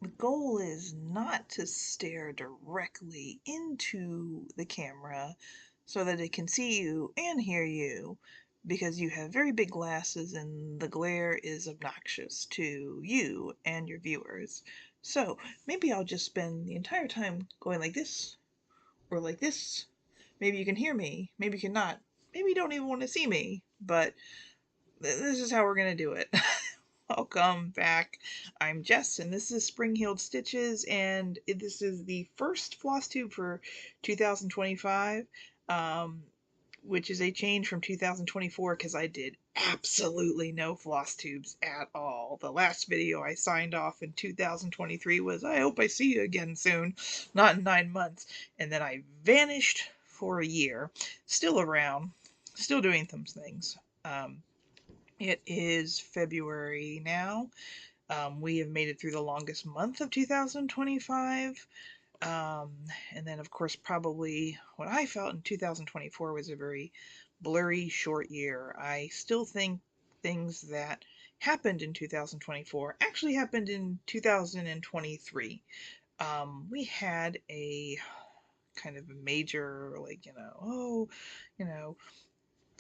the goal is not to stare directly into the camera so that it can see you and hear you, because you have very big glasses and the glare is obnoxious to you and your viewers. So maybe I'll just spend the entire time going like this or like this. Maybe you can hear me, maybe you cannot. Maybe you don't even want to see me, but this is how we're going to do it. Welcome back. I'm Jess, and this is Spring Healed Stitches, and this is the first floss tube for 2025, which is a change from 2024 because I did absolutely no floss tubes at all. The last video I signed off in 2023 was, I hope I see you again soon, not in 9 months, and then I vanished for a year, still around, still doing some things. It is February now. We have made it through the longest month of 2025. And then, of course, probably what I felt in 2024 was a very blurry, short year. I still think things that happened in 2024 actually happened in 2023. We had a kind of a major, like,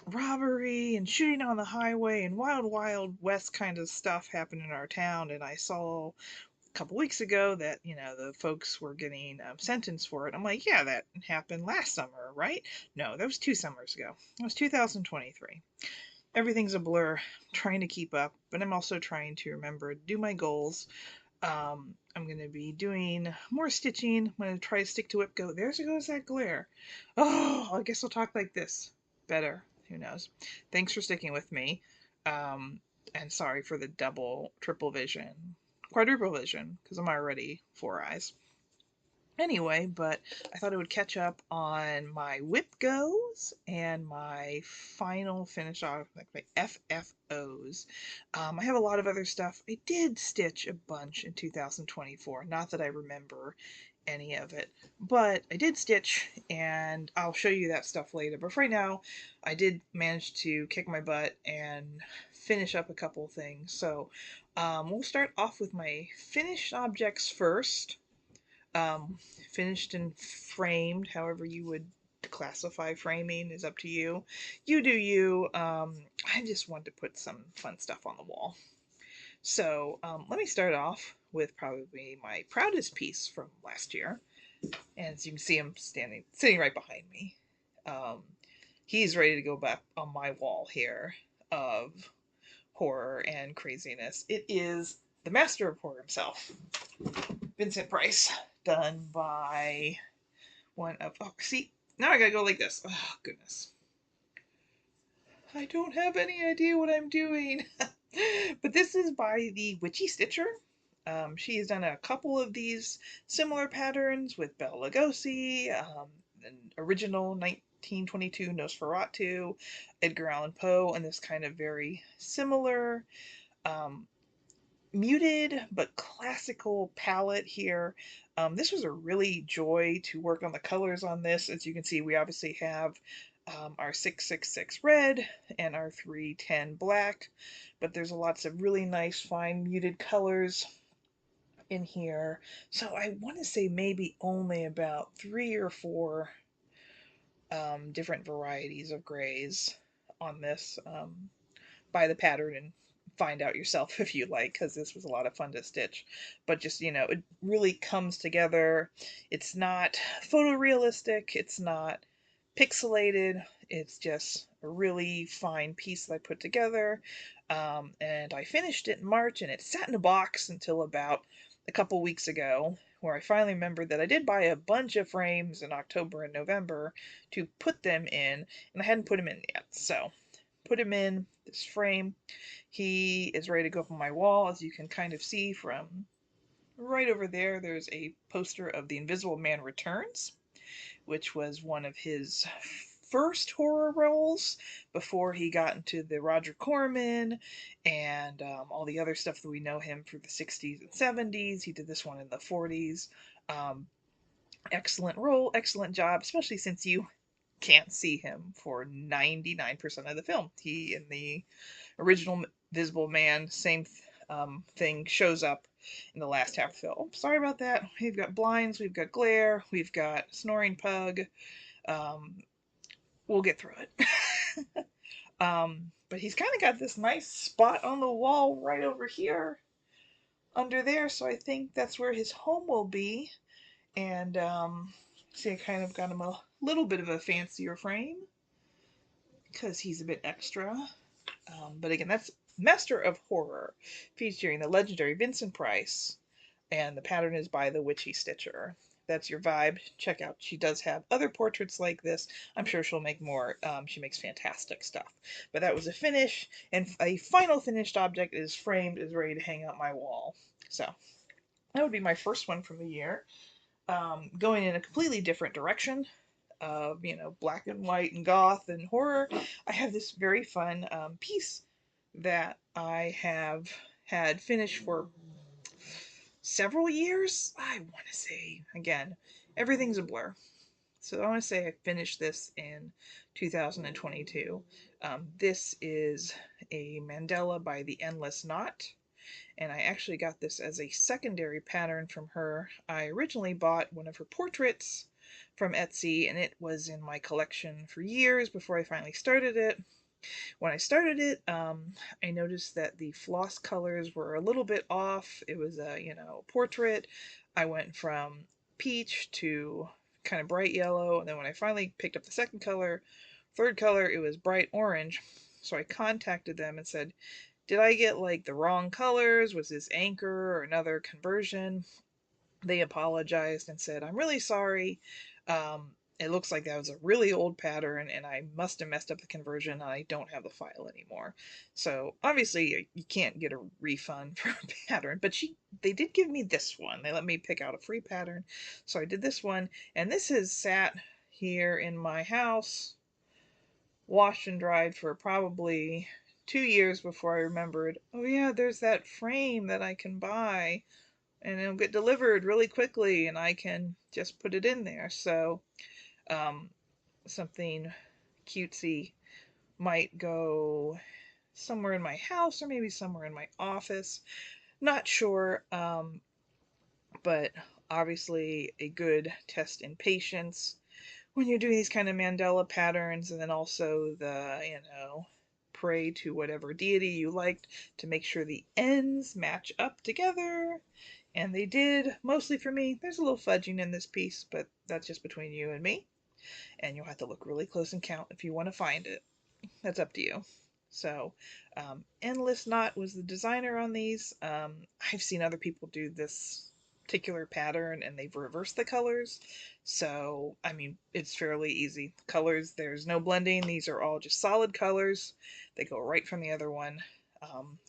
robbery and shooting on the highway and wild west kind of stuff happened in our town, and I saw a couple weeks ago that the folks were getting sentenced for it. I'm like, yeah, that happened last summer, right? No, that was 2 summers ago. It was 2023. Everything's a blur. I'm trying to keep up, but I'm also trying to remember to do my goals. I'm going to be doing more stitching. I'm going to try to stick to WIPGO. There goes that glare. Oh, I guess I'll talk like this. Better. Who knows? Thanks for sticking with me. And sorry for the double, triple vision, quadruple vision, because I'm already 4 eyes. Anyway, but I thought I would catch up on my WIPGOs and my final finish off, like my FFOs. I have a lot of other stuff. I did stitch a bunch in 2024. Not that I remember any of it, but I did stitch, and I'll show you that stuff later. But for right now, I did manage to kick my butt and finish up a couple things. So we'll start off with my finished objects first. um, Finished and framed, however you would classify framing is up to you. You do you. I just wanted to put some fun stuff on the wall. So let me start off with probably my proudest piece from last year. And as you can see, I'm sitting right behind me. Um, he's ready to go back on my wall here of horror and craziness. It is the master of horror himself, Vincent Price, done by one of, oh, see, now I gotta go like this. Oh, goodness. I don't have any idea what I'm doing. But this is by the Witchy Stitcher. She has done a couple of these similar patterns with Bela Lugosi, an original 1922 Nosferatu, Edgar Allan Poe, and this kind of very similar um, muted but classical palette here. This was a really joy to work on the colors on this. As you can see, we obviously have our 666 red and our 310 black, but there's lots of really nice fine muted colors in here. So I want to say maybe only about 3 or 4 different varieties of grays on this. Buy the pattern and find out yourself if you like, because this was a lot of fun to stitch. But just, it really comes together. It's not photorealistic, it's not pixelated, it's just a really fine piece that I put together. And I finished it in March, and it sat in a box until about a couple weeks ago, where I finally remembered that I did buy a bunch of frames in October and November to put them in, and I hadn't put them in yet. So put him in this frame. He is ready to go up on my wall. As you can kind of see from right over there, there's a poster of The Invisible Man Returns, which was one of his first horror roles before he got into the Roger Corman and all the other stuff that we know him for the 60s and 70s. He did this one in the 40s. Excellent role, excellent job, especially since you can't see him for 99% of the film. He in the original Visible Man, same thing shows up in the last half of the film. Sorry about that. We've got blinds, we've got glare, we've got snoring pug. Um, we'll get through it. But he's kind of got this nice spot on the wall right over here under there, so I think that's where his home will be. And see, I kind of got him a little bit of a fancier frame because he's a bit extra. But again, that's Master of Horror, featuring the legendary Vincent Price, and the pattern is by the Witchy Stitcher. That's your vibe. Check out. She does have other portraits like this. I'm sure she'll make more. She makes fantastic stuff. But that was a finish, and a final finished object is framed, is ready to hang up my wall. So that would be my first one from the year. Going in a completely different direction of, black and white and goth and horror, I have this very fun piece that I have had finished for several years. I want to say, again, everything's a blur. So I want to say I finished this in 2022. This is a mandala by the Endless Knot, and I actually got this as a secondary pattern from her. I originally bought one of her portraits from Etsy, and it was in my collection for years before I finally started it. When I started it, I noticed that the floss colors were a little bit off. It was a, portrait. I went from peach to kind of bright yellow, and then when I finally picked up the second color, third color, it was bright orange. So I contacted them and said, did I get like the wrong colors? Was this anchor or another conversion? They apologized and said, I'm really sorry. It looks like that was a really old pattern and I must have messed up the conversion and I don't have the file anymore. So obviously you can't get a refund for a pattern, but they did give me this one. They let me pick out a free pattern. So I did this one, and this has sat here in my house, washed and dried for probably 2 years before I remembered, oh yeah, there's that frame that I can buy and it'll get delivered really quickly and I can just put it in there. So um, something cutesy might go somewhere in my house or maybe somewhere in my office. Not sure, but obviously a good test in patience when you're doing these kind of mandala patterns, and then also pray to whatever deity you liked to make sure the ends match up together. And they did, mostly for me. There's a little fudging in this piece, but that's just between you and me. And you'll have to look really close and count if you want to find it. That's up to you. So, Endless Knot was the designer on these. I've seen other people do this particular pattern and they've reversed the colors. So, I mean, it's fairly easy. Colors, there's no blending. These are all just solid colors. They go right from the other one.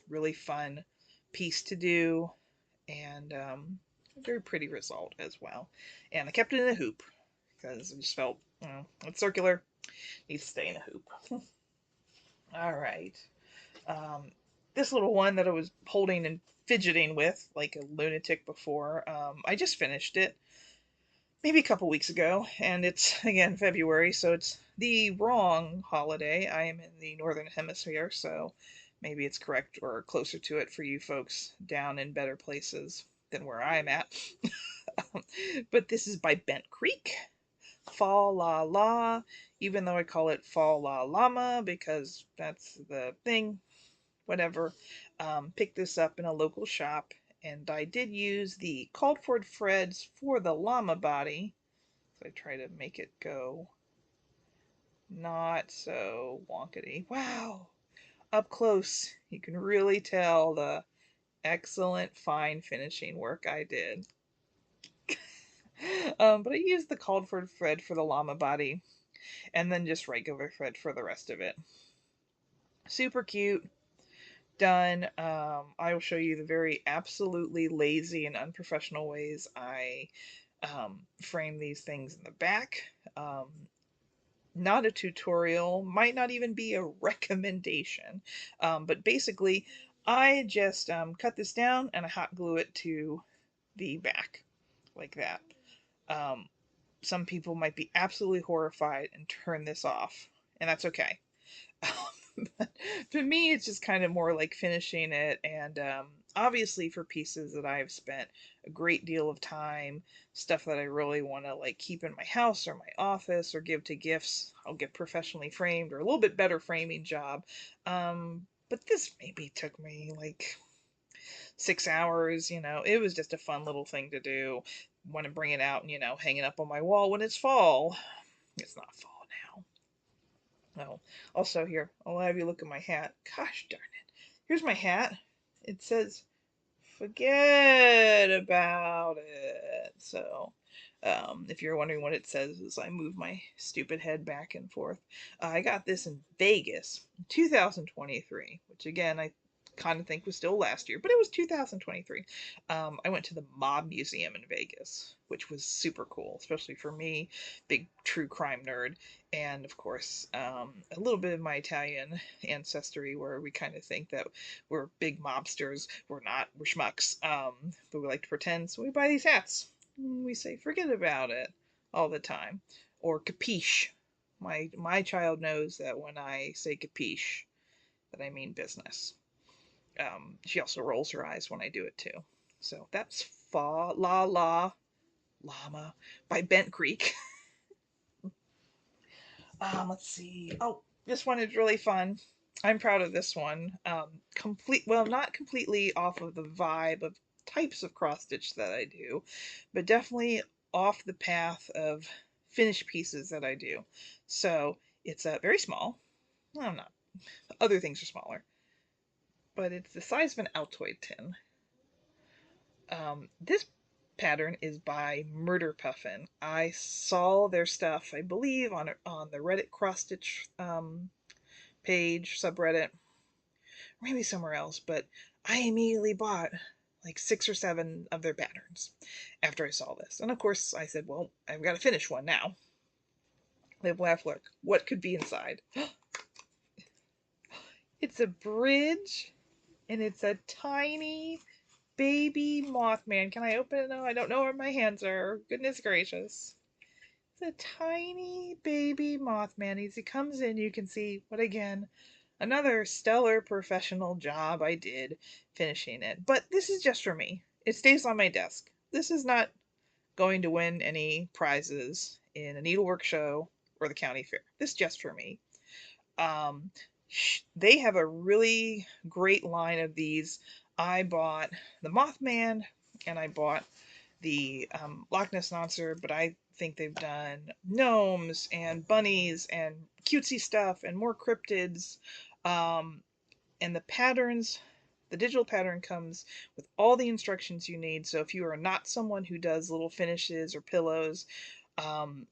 Really fun piece to do, and a very pretty result as well. And I kept it in a hoop because I just felt, it's circular, needs to stay in a hoop. All right. This little one that I was holding and fidgeting with like a lunatic before, I just finished it maybe a couple weeks ago, and it's again February, so it's the wrong holiday. I am in the northern hemisphere, so maybe it's correct or closer to it for you folks down in better places than where I'm at. But this is by Bent Creek. Fall La La, even though I call it Fall La Llama because that's the thing, whatever. Picked this up in a local shop, and I did use the called for threads for the llama body. So I try to make it go not so wonkety. Wow! Up close, you can really tell the excellent fine finishing work I did. But I used the called for thread for the llama body and then just regular thread for the rest of it. Super cute. Done. I will show you the very absolutely lazy and unprofessional ways I frame these things in the back. Not a tutorial, might not even be a recommendation, but basically I just cut this down and I hot glue it to the back like that. Some people might be absolutely horrified and turn this off, and that's okay. But for me, it's just kind of more like finishing it, and obviously for pieces that I've spent a great deal of time, stuff that I really want to like keep in my house or my office or give to gifts, I'll get professionally framed or a little bit better framing job. But this maybe took me like 6 hours, it was just a fun little thing to do. Want to bring it out and, hang it up on my wall when it's fall. It's not fall now. Oh, also here, I'll have you look at my hat. Gosh darn it. Here's my hat. It says forget about it. So, if you're wondering what it says, as I move my stupid head back and forth, I got this in Vegas in 2023, which again, I kind of think was still last year, but it was 2023. I went to the Mob Museum in Vegas, which was super cool, especially for me, big true crime nerd, and of course, a little bit of my Italian ancestry, where we kind of think that we're big mobsters. We're not. We're schmucks. But we like to pretend. So we buy these hats. We say forget about it all the time, or capiche. My child knows that when I say capiche, that I mean business. She also rolls her eyes when I do it too. So that's Fa La La Llama by Bent Creek. Let's see. Oh, this one is really fun. I'm proud of this one. Well, not completely off of the vibe of types of cross stitch that I do, but definitely off the path of finished pieces that I do. So it's very small. Well, I'm not. Other things are smaller, but it's the size of an Altoid tin. This pattern is by Murder Puffin. I saw their stuff, I believe, on the Reddit cross stitch page, subreddit, maybe somewhere else, but I immediately bought like 6 or 7 of their patterns after I saw this. And of course, I said, well, I've got to finish one now. They laughed, look, what could be inside? It's a bridge, and it's a tiny baby Mothman. Can I open it now? I don't know where my hands are. Goodness gracious. It's a tiny baby Mothman. As he comes in, you can see, what again, another stellar professional job I did finishing it. But this is just for me. It stays on my desk. This is not going to win any prizes in a needlework show or the county fair. This is just for me. Um, they have a really great line of these. I bought the Mothman and I bought the Loch Ness Monster, but I think they've done gnomes and bunnies and cutesy stuff and more cryptids. Um, and the patterns, the digital pattern comes with all the instructions you need. So if you are not someone who does little finishes or pillows, um,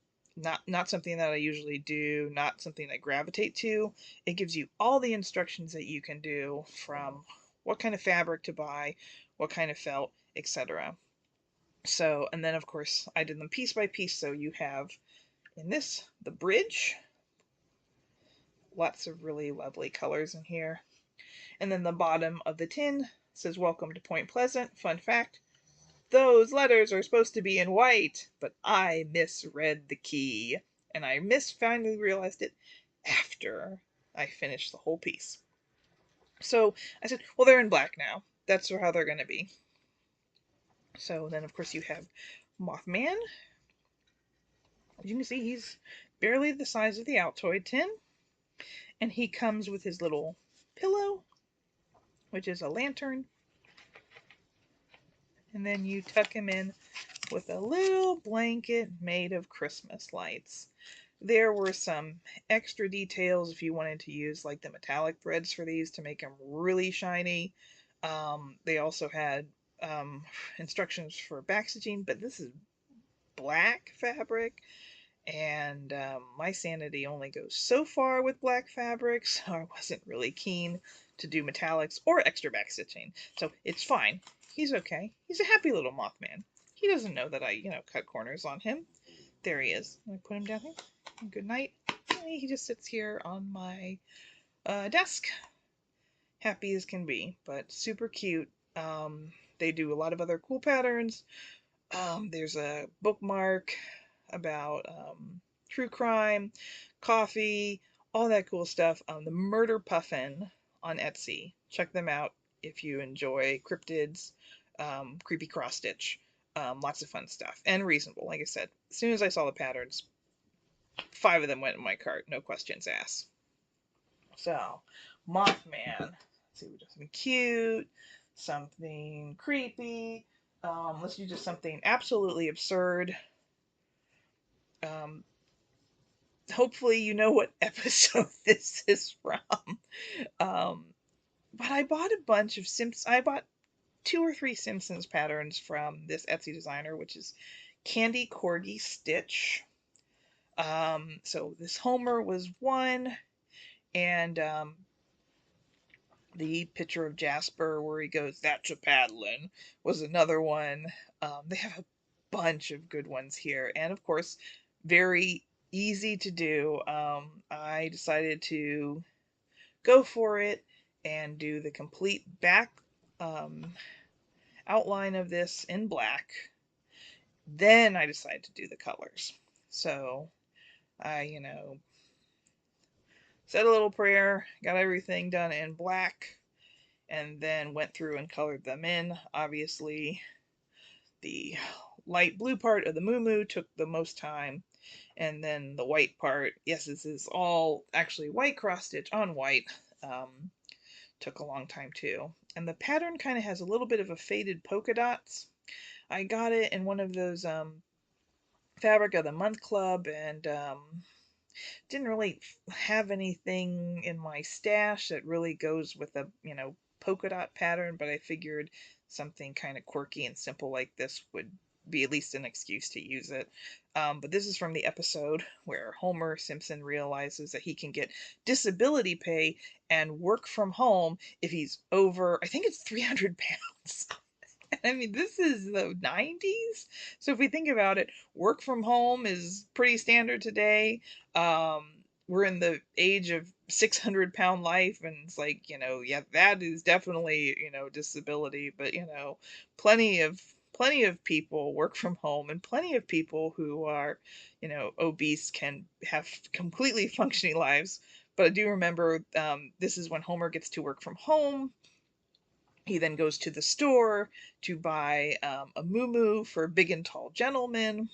not something that I usually do, not something I gravitate to, it gives you all the instructions that you can do, from what kind of fabric to buy, what kind of felt, etc. So, and then of course I did them piece by piece. So you have in this, the bridge, lots of really lovely colors in here. And then the bottom of the tin says, welcome to Point Pleasant. Fun fact, those letters are supposed to be in white, but I misread the key. And I finally realized it after I finished the whole piece. So I said, well, they're in black now. That's how they're going to be. So then, of course, you have Mothman. As you can see, he's barely the size of the Altoid tin. And he comes with his little pillow, which is a lantern. And then you tuck him in with a little blanket made of Christmas lights. There were some extra details if you wanted to use like the metallic threads for these to make them really shiny. They also had instructions for backstitching, but this is black fabric, and my sanity only goes so far with black fabric, so I wasn't really keen to do metallics or extra backstitching. So it's fine. He's okay. He's a happy little Mothman. He doesn't know that I, cut corners on him. There he is. I put him down here. Good night. He just sits here on my desk, happy as can be, but super cute. They do a lot of other cool patterns. There's a bookmark about true crime, coffee, all that cool stuff. The Murder Puffin on Etsy. Check them out. if you enjoy cryptids, creepy cross stitch, lots of fun stuff and reasonable. Like I said, as soon as I saw the patterns, 5 of them went in my cart, no questions asked. So, Mothman. Let's see, we do something cute, something creepy. Let's do just something absolutely absurd. Um, Hopefully, you know what episode this is from. Um, but I bought a bunch of I bought 2 or 3 Simpsons patterns from this Etsy designer, which is Candy Corgi Stitch. So this Homer was one, and the picture of Jasper where he goes, "That's a paddling," was another one. They have a bunch of good ones here, and of course, very easy to do. I decided to go for it and do the complete back um, outline of this in black. Then I decided to do the colors. So I, said a little prayer, got everything done in black, and then went through and colored them in. Obviously, the light blue part of the moo took the most time, and then the white part, yes, this is all actually white cross stitch on white, took a long time too. And the pattern kind of has a little bit of a faded polka dots. I got it in one of those Fabric of the Month Club, and didn't really have anything in my stash that really goes with a, polka dot pattern, but I figured something kind of quirky and simple like this would be at least an excuse to use it. But this is from the episode where Homer Simpson realizes that he can get disability pay and work from home if he's over, I think it's 300 pounds. I mean, this is the 90s. So if we think about it, work from home is pretty standard today. Um, we're in the age of 600-pound life, and it's like, yeah, that is definitely, disability, but plenty of people work from home, and plenty of people who are, obese can have completely functioning lives. But I do remember this is when Homer gets to work from home. He then goes to the store to buy a moo for big and tall gentlemen.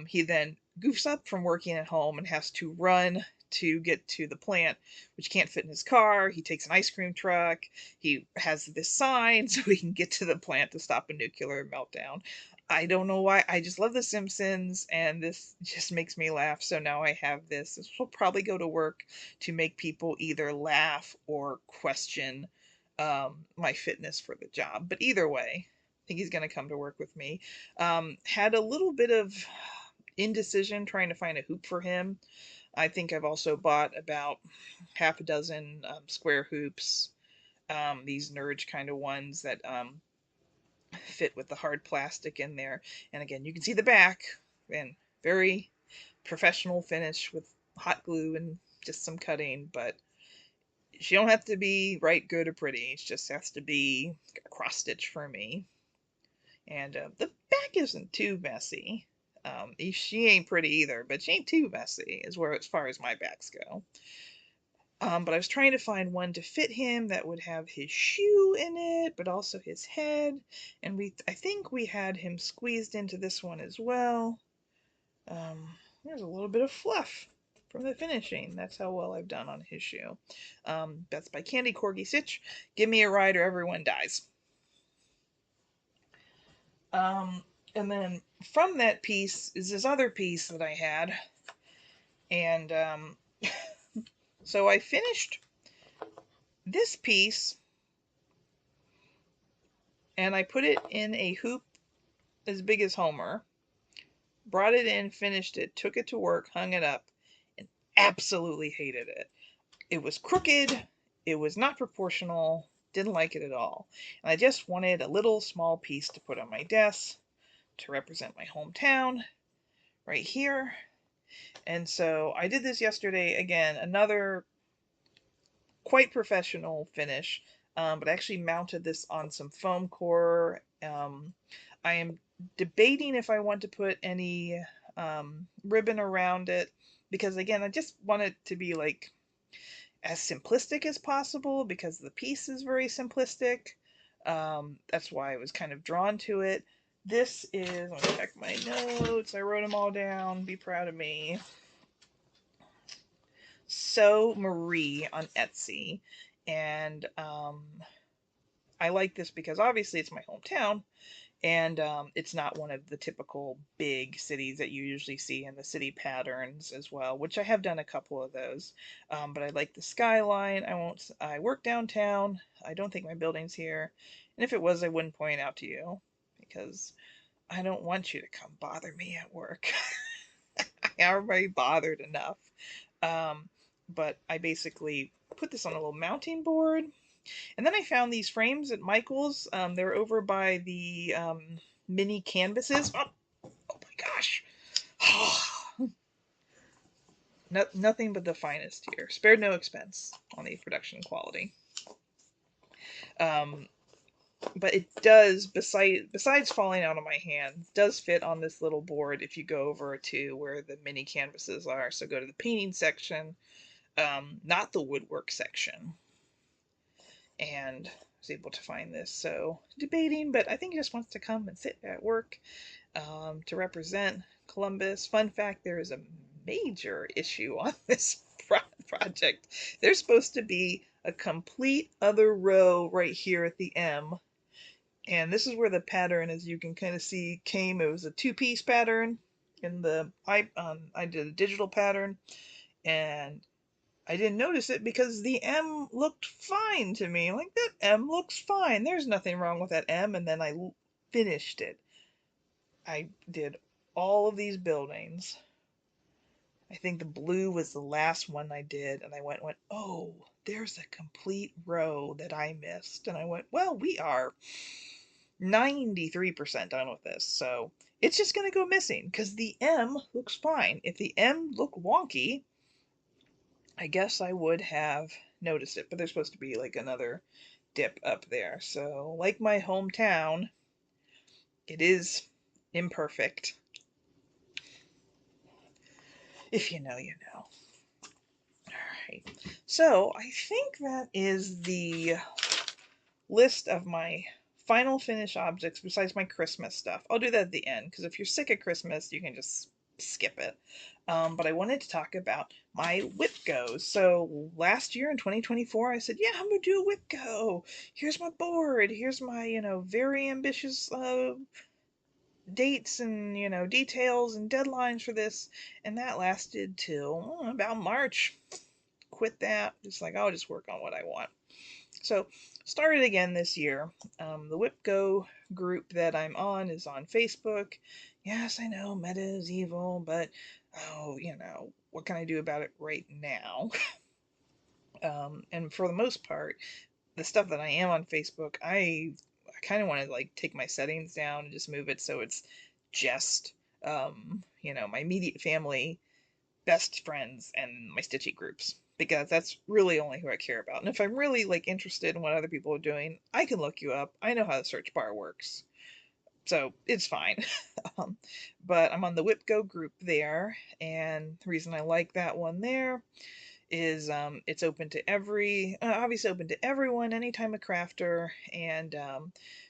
He then goofs up from working at home and has to run to get to the plant, which can't fit in his car. He takes an ice cream truck. He has this sign so he can get to the plant to stop a nuclear meltdown. I don't know why. I just love The Simpsons, and this just makes me laugh. So now I have this. This will probably go to work to make people either laugh or question my fitness for the job. But either way, I think he's going to come to work with me. Had a little bit of indecision trying to find a hoop for him. I think I've also bought about half a dozen square hoops, these Nurge kind of ones that fit with the hard plastic in there. And again, you can see the back, and very professional finish with hot glue and just some cutting, but she don't have to be right, good, or pretty. She just has to be a cross stitch for me. And the back isn't too messy. She ain't pretty either, but she ain't too messy as far as my backs go. But I was trying to find one to fit him that would have his shoe in it, but also his head. And I think we had him squeezed into this one as well. There's a little bit of fluff from the finishing. That's how well I've done on his shoe. That's by Candy Corgi Stitch. Give me a ride or everyone dies. And then from that piece is this other piece that I had. And so I finished this piece and I put it in a hoop as big as Homer, brought it in, finished it, took it to work, hung it up, and absolutely hated it. It was crooked, it was not proportional, didn't like it at all. And I just wanted a little small piece to put on my desk to represent my hometown right here. And so I did this yesterday. Again, another quite professional finish, but I actually mounted this on some foam core. I am debating if I want to put any ribbon around it, because again, I just want it to be like as simplistic as possible because the piece is very simplistic. That's why I was kind of drawn to it. This is, let me check my notes. I wrote them all down. Be proud of me. So Marie on Etsy. And I like this because obviously it's my hometown. And it's not one of the typical big cities that you usually see in the city patterns as well, which I have done a couple of those. But I like the skyline. I work downtown. I don't think my building's here. And if it was, I wouldn't point it out to you because I don't want you to come bother me at work. I already bothered enough. Um, but I basically put this on a little mounting board. And then I found these frames at Michael's. They're over by the mini canvases. Oh my gosh. Nothing but the finest here. Spared no expense on the production quality. Um, but it does, besides falling out of my hand, does fit on this little board if you go over to where the mini canvases are. So go to the painting section, not the woodwork section. And I was able to find this. So debating, but I think he just wants to come and sit at work to represent Columbus. Fun fact, there is a major issue on this project. There's supposed to be a complete other row right here at the M. And this is where the pattern, as you can kind of see, came. It was a two-piece pattern. I did a digital pattern, and I didn't notice it because the M looked fine to me. Like, that M looks fine. There's nothing wrong with that M. And then I finished it. I did all of these buildings. I think the blue was the last one I did. And I went, oh, there's a complete row that I missed. And I went, well, we are 93% done with this. So it's just going to go missing because the M looks fine. If the M looked wonky, I guess I would have noticed it, but there's supposed to be like another dip up there. So, like my hometown, it is imperfect. If you know, you know. Alright, so I think that is the list of my final finish objects besides my Christmas stuff. I'll do that at the end, because if you're sick of Christmas, you can just skip it. But I wanted to talk about my WIPGOs. So last year in 2024, I said, yeah, I'm going to do a WIPGO. Here's my board. Here's my, very ambitious dates and, details and deadlines for this. And that lasted till about March. Quit that. Just like, I'll just work on what I want. So, started again this year. The WIPGO group that I'm on is on Facebook. Yes, I know Meta is evil, but what can I do about it right now? And for the most part, the stuff that I am on Facebook, I kind of want to like take my settings down and just move it so it's just my immediate family, best friends, and my Stitchy groups, because that's really only who I care about. And if I'm really like interested in what other people are doing, I can look you up. I know how the search bar works, so it's fine. But I'm on the WIPGO group there, and the reason I like that one there is it's open to obviously open to everyone, anytime a crafter, and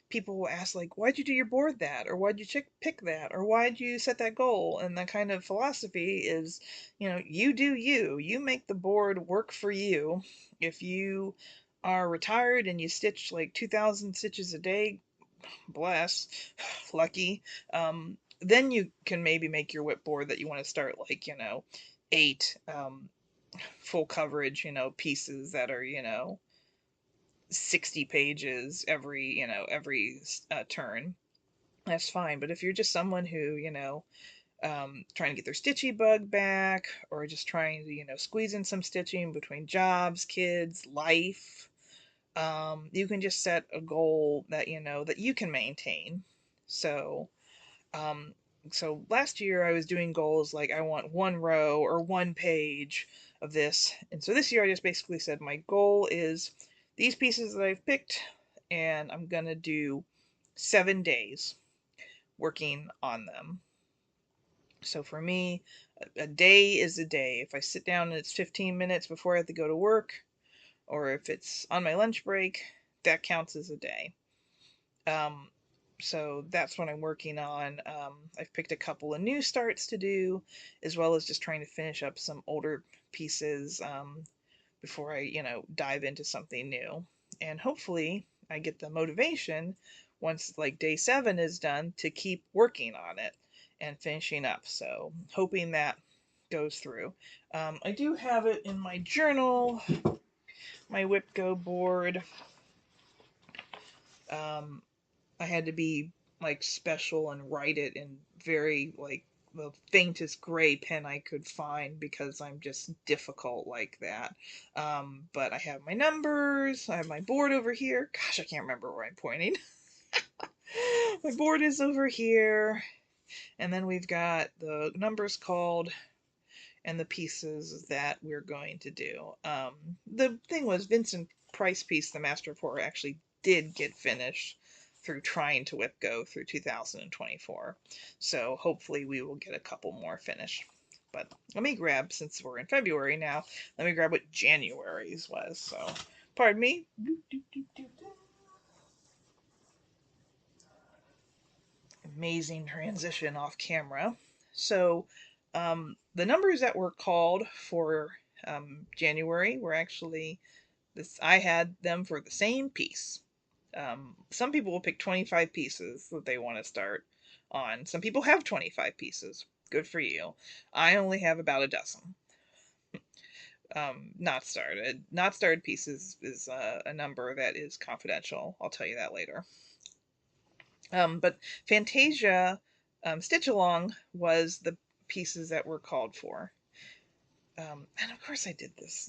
people will ask like, why'd you do your board that, or why'd you pick that, or why'd you set that goal? And the kind of philosophy is, you do you make the board work for you. If you are retired and you stitch like 2,000 stitches a day, bless, lucky, then you can maybe make your whip board that you want to start like 8 full coverage, pieces that are, 60 pages every turn. That's fine. But if you're just someone who, trying to get their stitchy bug back, or just trying to, squeeze in some stitching between jobs, kids, life, you can just set a goal that, that you can maintain. So, um, so last year I was doing goals like I want 1 row or 1 page of this. And so this year I just basically said my goal is these pieces that I've picked, and I'm going to do 7 days working on them. So for me, a day is a day. If I sit down and it's 15 minutes before I have to go to work, or if it's on my lunch break, that counts as a day. Um, so that's what I'm working on. I've picked a couple of new starts to do, as well as just trying to finish up some older pieces before I, dive into something new. And hopefully I get the motivation once like day 7 is done to keep working on it and finishing up. So hoping that goes through. I do have it in my journal, my WIPGO board. Um, I had to be like special and write it in very like the faintest gray pen I could find because I'm just difficult like that. But I have my numbers, I have my board over here. Gosh, I can't remember where I'm pointing. My board is over here, and then we've got the numbers called and the pieces that we're going to do. The thing was, Vincent Price piece, The Master of Horror, actually did get finished through trying to WIPGO through 2024. So hopefully we will get a couple more finished. But let me grab, since we're in February now, let me grab what January's was. So, pardon me. Amazing transition off camera. So, the numbers that were called for January were actually this. I had them for the same piece. Some people will pick 25 pieces that they want to start on. Some people have 25 pieces. Good for you. I only have about a dozen. Not started. Not started pieces is a number that is confidential. I'll tell you that later. But Fantasia Stitch Along was the pieces that were called for. And of course I did this,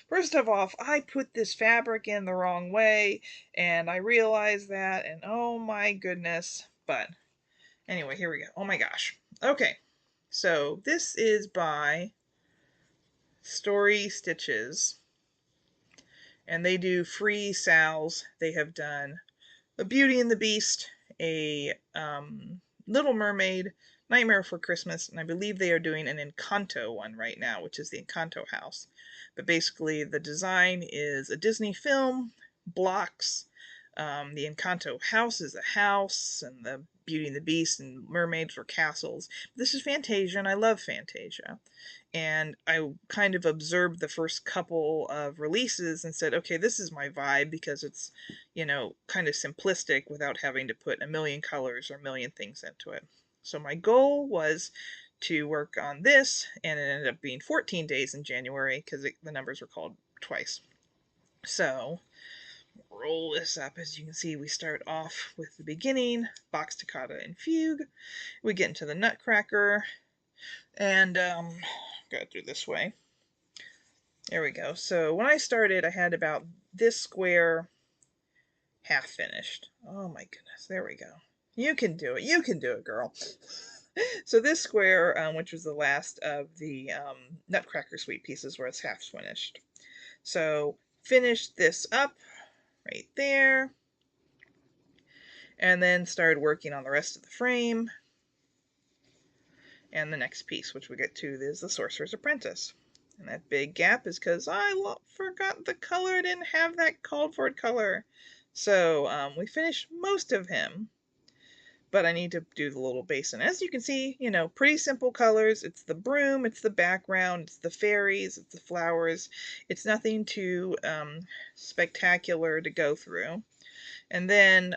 First of all, I put this fabric in the wrong way, and I realized that, and oh my goodness. But anyway, here we go. Oh my gosh. Okay, so this is by Story Stitches, and they do free sals. They have done A Beauty and the Beast, a Little Mermaid, Nightmare for Christmas, and I believe they are doing an Encanto one right now, which is the Encanto house. But basically, the design is a Disney film, blocks. The Encanto house is a house, and the Beauty and the Beast and mermaids were castles. This is Fantasia, and I love Fantasia. And I kind of observed the first couple of releases and said, okay, this is my vibe because it's, kind of simplistic without having to put a million colors or a million things into it. So my goal was to work on this, and it ended up being 14 days in January because the numbers were called twice. So roll this up. As you can see, we start off with the beginning, box toccata and fugue. We get into the Nutcracker, and go through this way. There we go. So when I started, I had about this square half finished. Oh my goodness. There we go. You can do it. You can do it, girl. So this square, which was the last of the Nutcracker Suite pieces where it's half finished. So finished this up right there. And then started working on the rest of the frame. And the next piece, which we get to, is the Sorcerer's Apprentice. And that big gap is because I forgot the color. I didn't have that called for color. So we finished most of him. But I need to do the little basin. As you can see, pretty simple colors. It's the broom, it's the background, it's the fairies, it's the flowers. It's nothing too spectacular to go through. And then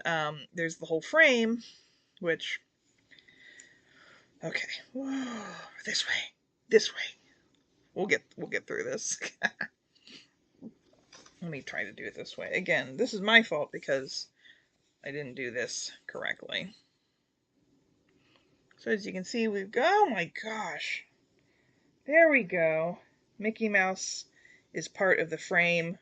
there's the whole frame, which... Okay. Whoa, this way. This way. We'll get through this. Let me try to do it this way. Again, this is my fault because I didn't do this correctly. So as you can see, we've got, oh my gosh. There we go. Mickey Mouse is part of the frame.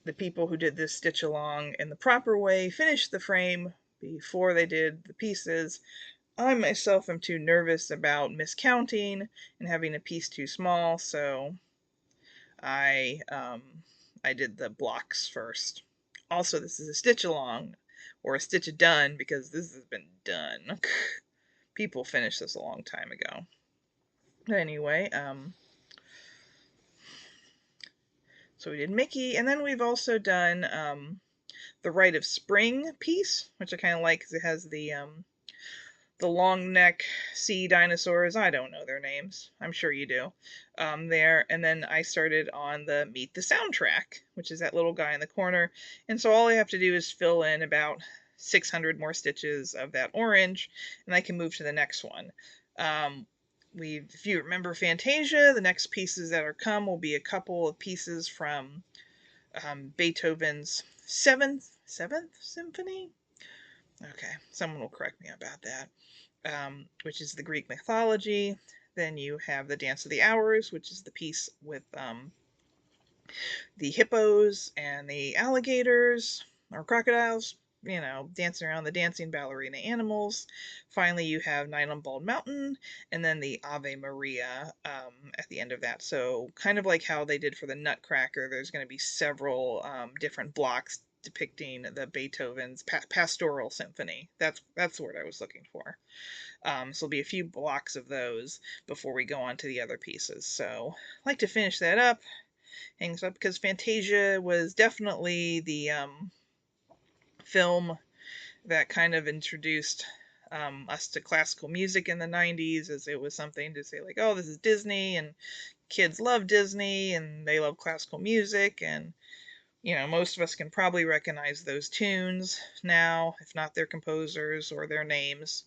The people who did this stitch along in the proper way finished the frame before they did the pieces. I myself am too nervous about miscounting and having a piece too small, so I did the blocks first. Also, this is a stitch along or a stitch done because this has been done. People finished this a long time ago. Anyway, So we did Mickey, and then we've also done the Rite of Spring piece, which I kind of like because it has the long neck sea dinosaurs. I don't know their names. I'm sure you do. There. And then I started on the Meet the Soundtrack, which is that little guy in the corner. And so all I have to do is fill in about 600 more stitches of that orange, and I can move to the next one. If you remember Fantasia, the next pieces that are come will be a couple of pieces from Beethoven's seventh symphony. Okay, someone will correct me about that. Which is the Greek mythology. Then you have the Dance of the Hours, which is the piece with the hippos and the alligators or crocodiles, dancing around, the dancing ballerina animals. Finally, you have Night on Bald Mountain, and then the Ave Maria at the end of that. So kind of like how they did for the Nutcracker, there's going to be several different blocks depicting the Beethoven's pastoral symphony. That's the word I was looking for. So there'll be a few blocks of those before we go on to the other pieces. So I like to finish that up, hangs up, because Fantasia was definitely the film that kind of introduced us to classical music in the 90s, as it was something to say like, oh, this is Disney, and kids love Disney, and they love classical music, and most of us can probably recognize those tunes now, if not their composers or their names.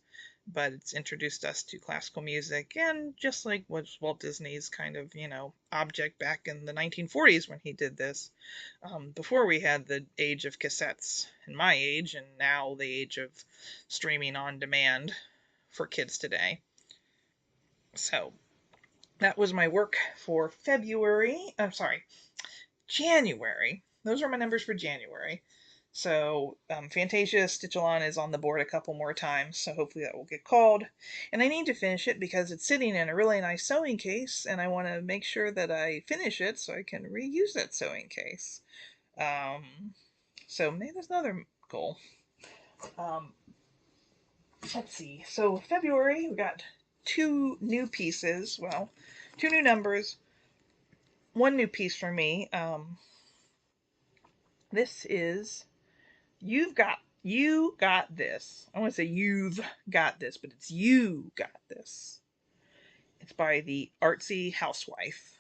But it's introduced us to classical music, and just like was Walt Disney's kind of, object back in the 1940s when he did this, before we had the age of cassettes, in my age, and now the age of streaming on demand for kids today. So that was my work for February. I'm sorry, January. Those are my numbers for January. So Fantasia Stitch-A-Lon is on the board a couple more times, so hopefully that will get called. And I need to finish it because it's sitting in a really nice sewing case, and I want to make sure that I finish it so I can reuse that sewing case. So maybe there's another goal. Let's see. So February, we got 2 new pieces. Well, 2 new numbers. 1 new piece for me. This is You Got This. I want to say You've Got This, but it's You Got This. It's by the Artsy Housewife.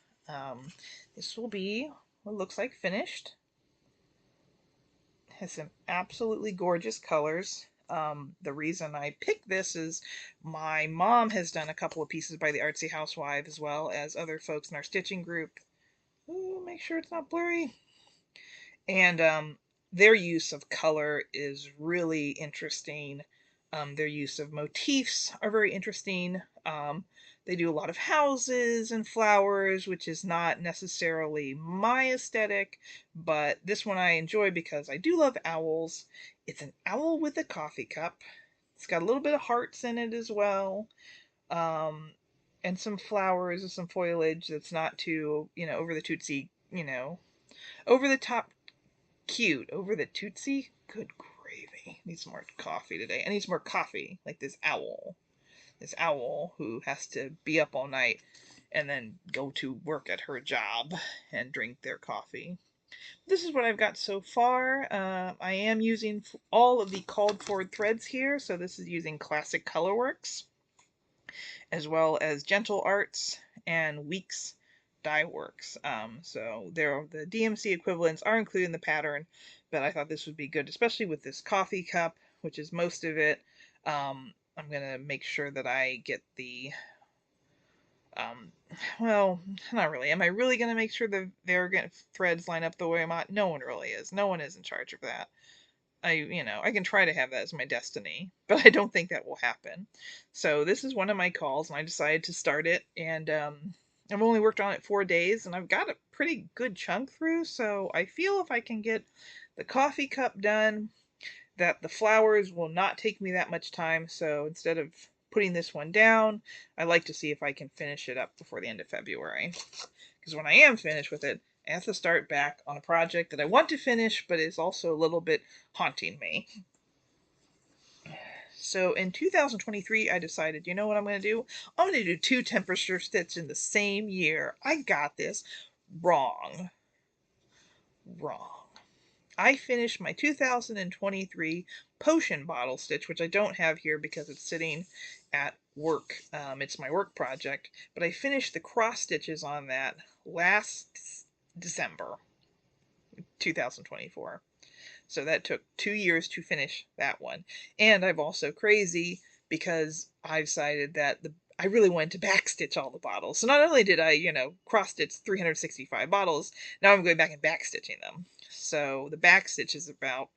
This will be what looks like finished. It has some absolutely gorgeous colors. The reason I picked this is my mom has done a couple of pieces by the Artsy Housewife, as well as other folks in our stitching group. Ooh, make sure it's not blurry. And their use of color is really interesting. Their use of motifs are very interesting. They do a lot of houses and flowers, which is not necessarily my aesthetic, but this one I enjoy because I do love owls. It's an owl with a coffee cup. It's got a little bit of hearts in it as well. And some flowers and some foliage that's not too, over the tootsie, over the top cute. Over the tootsie? Good gravy. Needs some more coffee today. I need some more coffee, like this owl. This owl who has to be up all night and then go to work at her job and drink their coffee. This is what I've got so far. I am using all of the called for threads here. So this is using Classic Colorworks, as well as Gentle Arts and Weeks Dye Works. So the DMC equivalents are included in the pattern, but I thought this would be good, especially with this coffee cup, which is most of it. I'm going to make sure that I get the, well, not really. Am I really going to make sure the threads line up the way I'm at? No one really is. No one is in charge of that. I can try to have that as my destiny, but I don't think that will happen. So this is one of my calls, and I decided to start it, and I've only worked on it 4 days, and I've got a pretty good chunk through, so I feel if I can get the coffee cup done, that the flowers will not take me that much time, so instead of putting this one down, I like to see if I can finish it up before the end of February. Because when I am finished with it, I have to start back on a project that I want to finish, but is also a little bit haunting me. So in 2023, I decided, you know what I'm going to do? I'm going to do 2 temperature stitches in the same year. I got this. Wrong. Wrong. I finished my 2023 potion bottle stitch, which I don't have here because it's sitting at work. It's my work project, but I finished the cross stitches on that last December 2024. So that took 2 years to finish that one. And I'm also crazy because I decided that I really wanted to backstitch all the bottles. So not only did I, cross stitch 365 bottles, now I'm going back and backstitching them. So the backstitch is about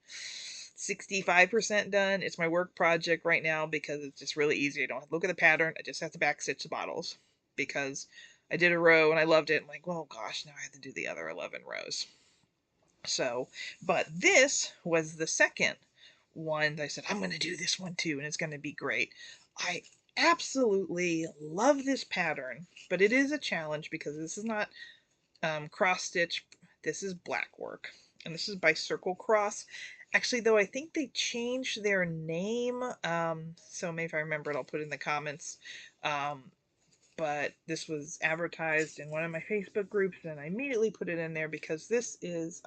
65% done. It's my work project right now because it's just really easy. I don't have to look at the pattern. I just have to backstitch the bottles because I did a row and I loved it. I'm like, well, gosh, now I have to do the other 11 rows. So, but this was the second one that I said, I'm going to do this one too, and it's going to be great. I absolutely love this pattern, but it is a challenge because this is not cross stitch. This is black work, and this is by Circle Cross. Actually, though, I think they changed their name. So maybe if I remember it, I'll put it in the comments. But this was advertised in one of my Facebook groups, and I immediately put it in there because this is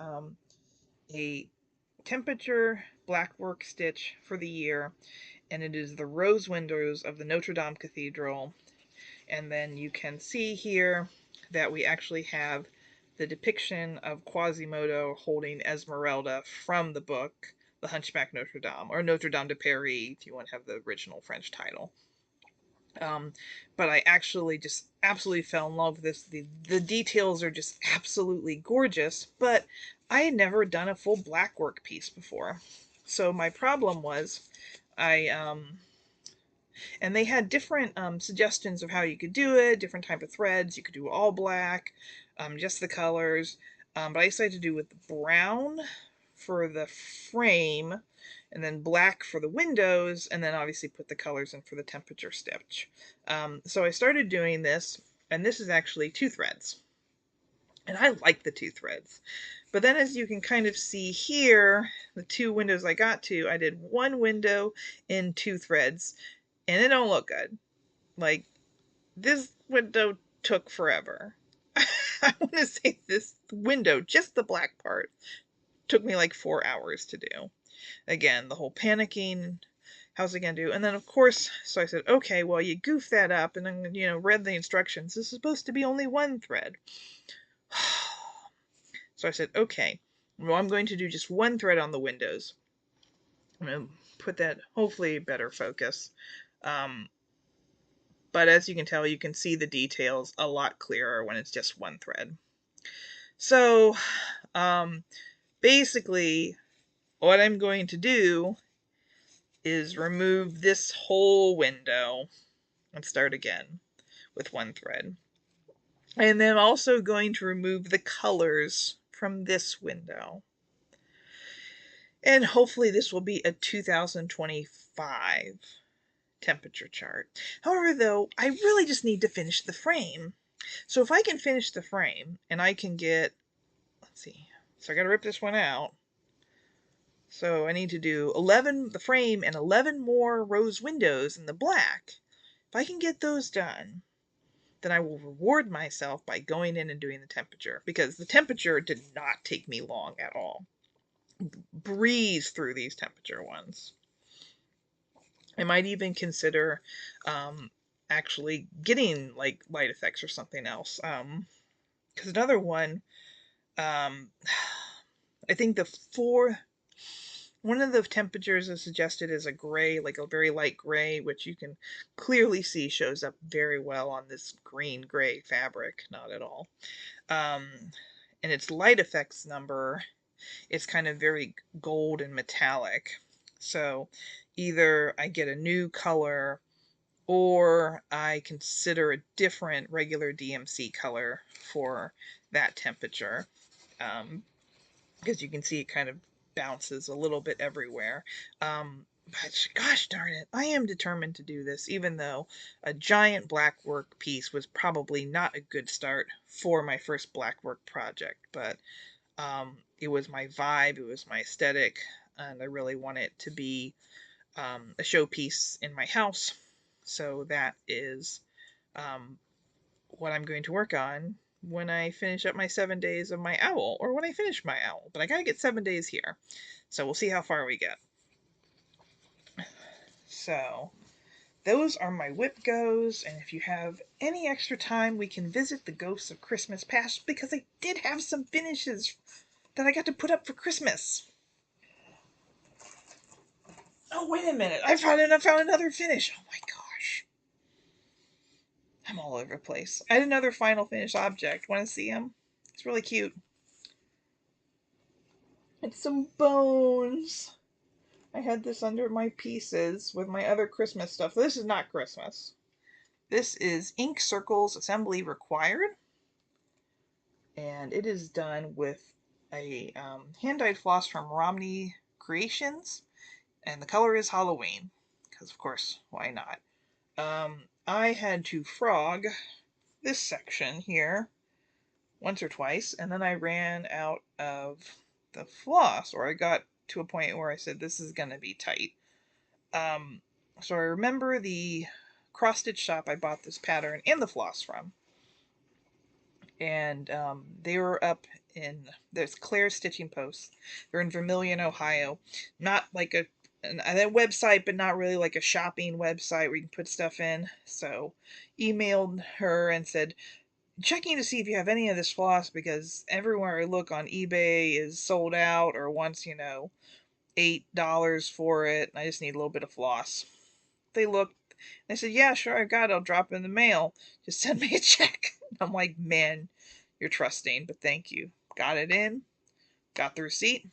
a temperature black work stitch for the year, and it is the rose windows of the Notre Dame Cathedral. And then you can see here that we actually have the depiction of Quasimodo holding Esmeralda from the book The Hunchback Notre Dame, or Notre Dame de Paris if you want to have the original French title. But I actually just absolutely fell in love with this. The details are just absolutely gorgeous, but I had never done a full black work piece before. So my problem was and they had different suggestions of how you could do it, different type of threads. You could do all black, just the colors. But I decided to do with brown for the frame, and then black for the windows, and then obviously put the colors in for the temperature stitch. So I started doing this, and this is actually 2 threads. And I like the 2 threads. But then as you can kind of see here, the 2 windows I got to, I did 1 window in 2 threads, and it don't look good. Like, this window took forever. I want to say this window, just the black part, took me like 4 hours to do. Again, the whole panicking, how's it going to do? And then, of course, so I said, okay, well, you goof that up, and then, read the instructions. This is supposed to be only 1 thread. So I said, okay, well, I'm going to do just 1 thread on the windows. I'm going to put that, hopefully, better focus. But as you can tell, you can see the details a lot clearer when it's just 1 thread. So, basically, what I'm going to do is remove this whole window and start again with 1 thread. And then I'm also going to remove the colors from this window. And hopefully this will be a 2025 temperature chart. However, though, I really just need to finish the frame. So if I can finish the frame and I can get, let's see, so I got to rip this one out. So I need to do 11, the frame, and 11 more rose windows in the black. If I can get those done, then I will reward myself by going in and doing the temperature, because the temperature did not take me long at all. Breeze through these temperature ones. I might even consider actually getting like light effects or something else. Because another one, I think one of the temperatures is suggested is a gray, like a very light gray, which you can clearly see shows up very well on this green-gray fabric. Not at all. And its light effects number, it's kind of very gold and metallic. So either I get a new color or I consider a different regular DMC color for that temperature. Because you can see it kind of bounces a little bit everywhere. But gosh darn it, I am determined to do this, even though a giant black work piece was probably not a good start for my first black work project. But it was my vibe, it was my aesthetic, and I really want it to be a showpiece in my house. So that is what I'm going to work on when I finish up my 7 days of my owl, or when I finish my owl. But I gotta get 7 days here. So we'll see how far we get. So those are my WIPGOs, and if you have any extra time, we can visit the Ghosts of Christmas Past, because I did have some finishes that I got to put up for Christmas. Oh, wait a minute. I found another finish. Oh my gosh. I'm all over the place. I had another final finish object. Want to see him? It's really cute. It's some bones. I had this under my pieces with my other Christmas stuff. This is not Christmas. This is Ink Circles Assembly Required. And it is done with a hand-dyed floss from Romney Creations. And the color is Halloween. Because, of course, why not? I had to frog this section here once or twice, and then I ran out of the floss, or I got to a point where I said, this is going to be tight. So I remember the cross-stitch shop I bought this pattern and the floss from. And they were up in, there's Claire's Stitching Posts. They're in Vermilion, Ohio. Not like a website, but not really like a shopping website where you can put stuff in. So emailed her and said, checking to see if you have any of this floss, because everywhere I look on eBay is sold out or wants, $8 for it. I just need a little bit of floss. They looked. They said, yeah, sure, I got it. I'll drop it in the mail. Just send me a check. I'm like, man, you're trusting, but thank you. Got it in, got the receipt,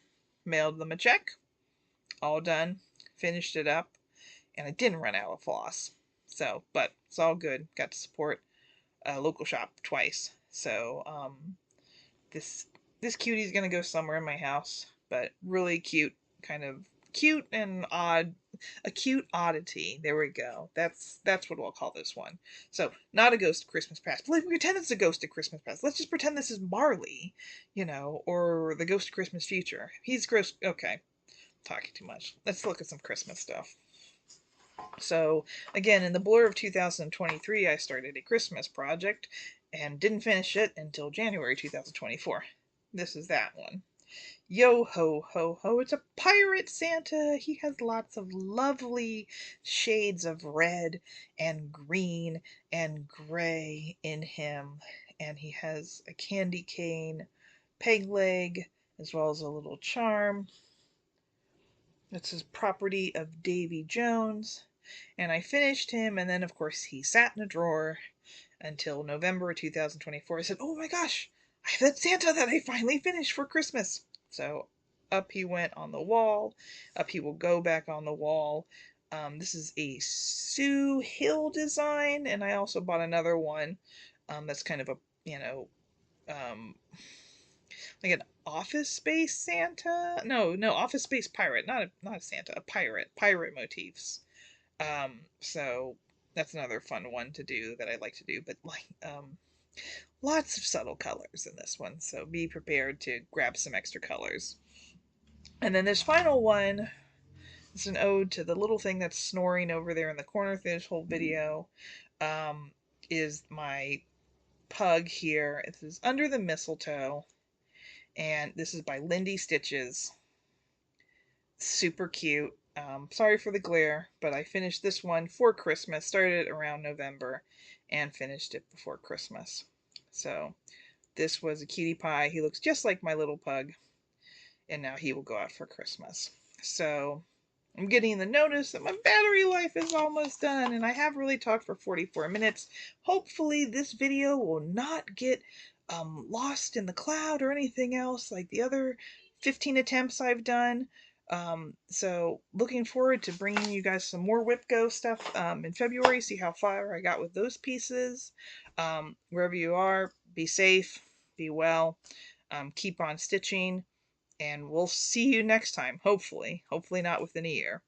mailed them a check, all done, finished it up, and I didn't run out of floss. So, but it's all good. Got to support a local shop twice. So, this cutie's gonna go somewhere in my house, but really cute, kind of cute and odd, a cute oddity. There we go. That's what we'll call this one. So not a Ghost of Christmas Past. But we pretend it's a Ghost of Christmas Past. Let's just pretend this is Marley, or the Ghost of Christmas Future. He's gross. Okay, talking too much. Let's look at some Christmas stuff. So again, in the blur of 2023, I started a Christmas project and didn't finish it until January 2024. This is that one. Yo ho ho ho, it's a pirate Santa. He has lots of lovely shades of red and green and gray in him. And he has a candy cane peg leg as well as a little charm. That's his property of Davy Jones. And I finished him, and then of course he sat in a drawer until November 2024. I said, oh my gosh, I have that Santa that I finally finished for Christmas. So up he went on the wall. Up he will go back on the wall. This is a Sue Hill design, and I also bought another one that's kind of a, like an Office Space Santa. No, Office Space Pirate. Not a Santa, a pirate. Pirate motifs. So that's another fun one to do that I like to do. But lots of subtle colors in this one, so be prepared to grab some extra colors. And then this final one is an ode to the little thing that's snoring over there in the corner through this whole video. Is my pug here. This is Under the Mistletoe, and this is by Lindy Stitches. Super cute. Sorry for the glare, but I finished this one for Christmas. Started around November and finished it before Christmas. So this was a cutie pie. He looks just like my little pug, and now he will go out for Christmas. So I'm getting the notice that my battery life is almost done, and I have really talked for 44 minutes. Hopefully this video will not get lost in the cloud or anything else like the other 15 attempts I've done. So looking forward to bringing you guys some more WIPGO stuff in February, see how far I got with those pieces. Wherever you are, be safe, be well, keep on stitching, and we'll see you next time, hopefully not within a year.